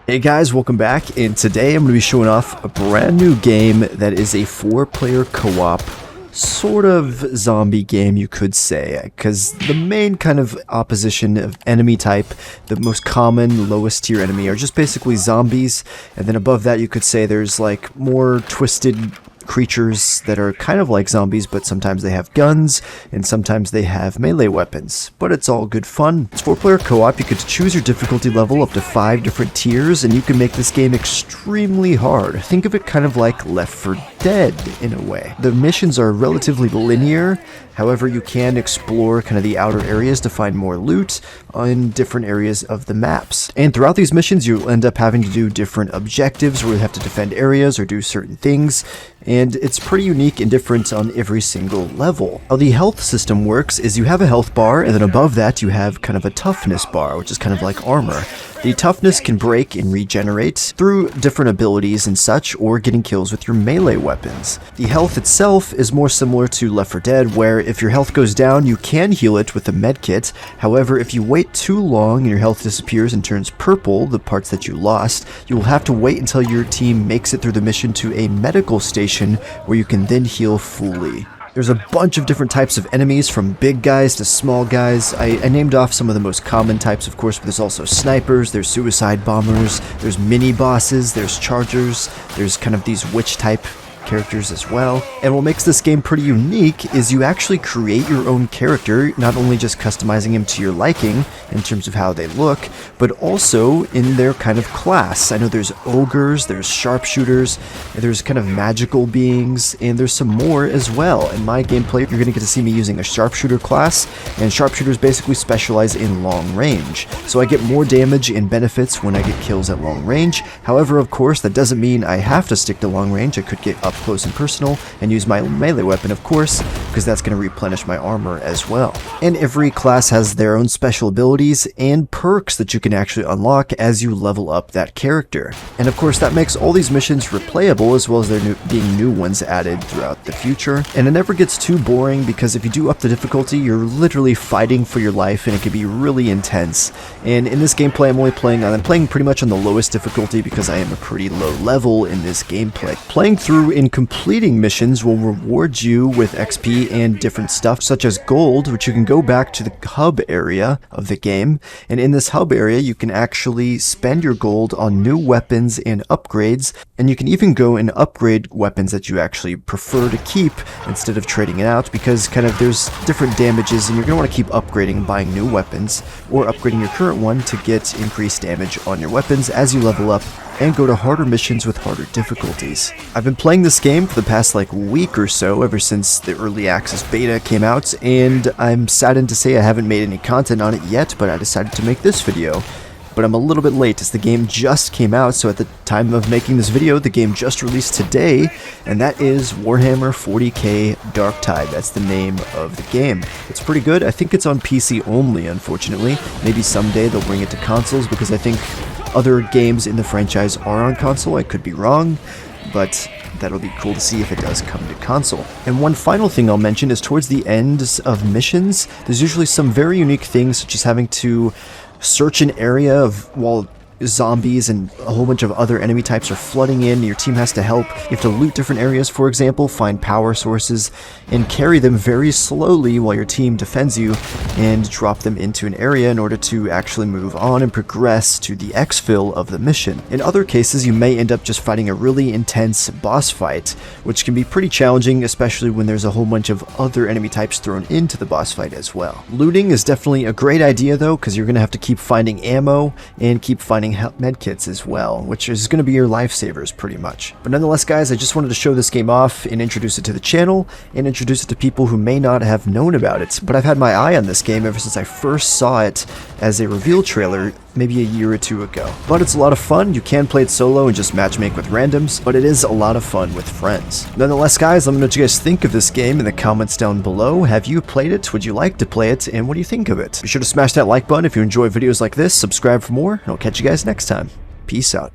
Hey guys, welcome back, and today I'm going to be showing off a brand new game that is a 4-player co-op sort of zombie game, you could say, because the main kind of opposition of enemy type, the most common lowest tier enemy, are just basically zombies, and then above that you could say there's like more twisted creatures that are kind of like zombies, but sometimes they have guns and sometimes they have melee weapons, but it's all good fun. It's 4-player co-op. You could choose your difficulty level up to 5 different tiers, and you can make this game extremely hard. Think of it kind of like Left 4 Dead in a way. The missions are relatively linear. However, you can explore kind of the outer areas to find more loot in different areas of the maps. And throughout these missions, you'll end up having to do different objectives where you have to defend areas or do certain things. And it's pretty unique and different on every single level. How the health system works is you have a health bar, and then above that you have kind of a toughness bar, which is kind of like armor. The toughness can break and regenerate through different abilities and such, or getting kills with your melee weapons. The health itself is more similar to Left 4 Dead, where if your health goes down, you can heal it with a medkit. However, if you wait too long and your health disappears and turns purple, the parts that you lost, you will have to wait until your team makes it through the mission to a medical station where you can then heal fully. There's a bunch of different types of enemies, from big guys to small guys. I named off some of the most common types, of course, but there's also snipers, there's suicide bombers, there's mini bosses, there's chargers, there's kind of these witch type characters as well. And what makes this game pretty unique is you actually create your own character, not only just customizing him to your liking in terms of how they look, but also in their kind of class. I know there's ogres, there's sharpshooters, there's kind of magical beings, and there's some more as well. In my gameplay, you're going to get to see me using a sharpshooter class, and sharpshooters basically specialize in long range. So I get more damage and benefits when I get kills at long range. However, of course, that doesn't mean I have to stick to long range. I could get up close and personal and use my melee weapon, of course, because that's going to replenish my armor as well. And every class has their own special abilities and perks that you can actually unlock as you level up that character. And of course, that makes all these missions replayable, as well as there being new ones added throughout the future. And it never gets too boring, because if you do up the difficulty, you're literally fighting for your life, and it can be really intense. And in this gameplay, I'm playing pretty much on the lowest difficulty because I am a pretty low level in this gameplay. Playing through and completing missions will reward you with XP and different stuff, such as gold, which you can go back to the hub area of the game. And in this hub area, you can actually spend your gold on new weapons and upgrades, and you can even go and upgrade weapons that you actually prefer to keep instead of trading it out, because kind of there's different damages, and you're going to want to keep upgrading, buying new weapons, or upgrading your current one to get increased damage on your weapons as you level up and go to harder missions with harder difficulties. I've been playing this game for the past week or so, ever since the early access beta came out, and I'm saddened to say I haven't made any content on it yet, but I decided to make this video. But I'm a little bit late, as the game just came out, so at the time of making this video, the game just released today, and that is Warhammer 40k Darktide. That's the name of the game. It's pretty good. I think it's on PC only, unfortunately. Maybe someday they'll bring it to consoles, because I think other games in the franchise are on console. I could be wrong, but that'll be cool to see if it does come to console. And one final thing I'll mention is towards the ends of missions, there's usually some very unique things, such as having to search an area while zombies and a whole bunch of other enemy types are flooding in. Your team has to help. You have to loot different areas, for example, find power sources, and carry them very slowly while your team defends you, and drop them into an area in order to actually move on and progress to the exfil of the mission. In other cases, you may end up just fighting a really intense boss fight, which can be pretty challenging, especially when there's a whole bunch of other enemy types thrown into the boss fight as well. Looting is definitely a great idea, though, because you're going to have to keep finding ammo and keep finding medkits as well, which is going to be your lifesavers pretty much. But nonetheless, guys, I just wanted to show this game off and introduce it to the channel, and introduce it to people who may not have known about it. But I've had my eye on this game ever since I first saw it as a reveal trailer maybe a year or two ago. But it's a lot of fun. You can play it solo and just matchmake with randoms, but it is a lot of fun with friends. Nonetheless, guys, let me know what you guys think of this game in the comments down below. Have you played it? Would you like to play it? And what do you think of it? Be sure to smash that like button if you enjoy videos like this, subscribe for more, and I'll catch you guys next time. Peace out.